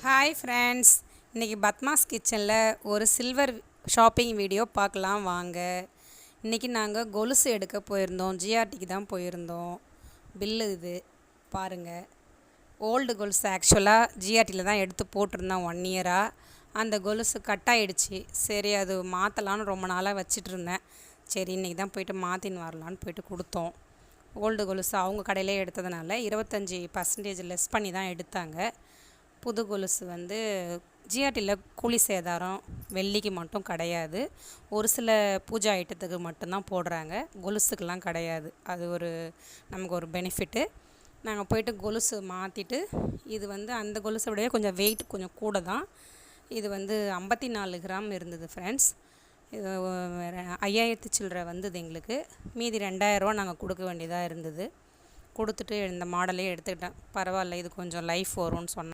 Hi friends, இன்றைக்கி பத்மாஸ் கிச்சனில் ஒரு சில்வர் ஷாப்பிங் வீடியோ பார்க்கலாம் வாங்க. இன்றைக்கி நாங்கள் கொலுசு எடுக்க போயிருந்தோம். ஜிஆர்டிக்கு தான் போயிருந்தோம். பில்லு இது பாருங்கள். ஓல்டு கொலுசு ஆக்சுவலாக ஜிஆர்டியில் தான் எடுத்து போட்டிருந்தோம் 1 இயராக. அந்த கொலுசு கட் ஆகிடுச்சி. சரி, அது மாற்றலான்னு ரொம்ப நாளாக வச்சிட்டு இருந்தேன். சரி, இன்றைக்கி தான் போய்ட்டு மாற்றின்னு வரலான்னு போய்ட்டு கொடுத்தோம். ஓல்டு கொலுசு அவங்க கடையிலே எடுத்ததுனால 25% லெஸ் பண்ணி தான் எடுத்தாங்க. புது கொலுசு வந்து ஜிஆர்டியில் கூலி சேதாரம் வெள்ளிக்கு மட்டும் கிடையாது. ஒரு சில பூஜா ஐட்டத்துக்கு மட்டும்தான் போடுறாங்க, கொலுசுக்கெலாம் கிடையாது. அது நமக்கு ஒரு பெனிஃபிட்டு. நாங்கள் போய்ட்டு கொலுசு மாற்றிட்டு, இது வந்து அந்த கொலுசை விட கொஞ்சம் வெயிட் கொஞ்சம் கூட தான். இது வந்து 54 கிராம் இருந்தது ஃப்ரெண்ட்ஸ். இது 5000 சில்லரை வந்தது எங்களுக்கு. மீதி 2000 ரூபா நாங்கள் கொடுக்க வேண்டியதாக இருந்தது. கொடுத்துட்டு இந்த மாடலே எடுத்துக்கிட்டேன். பரவாயில்ல, இது கொஞ்சம் லைஃப் வரும்னு சொன்னேன்.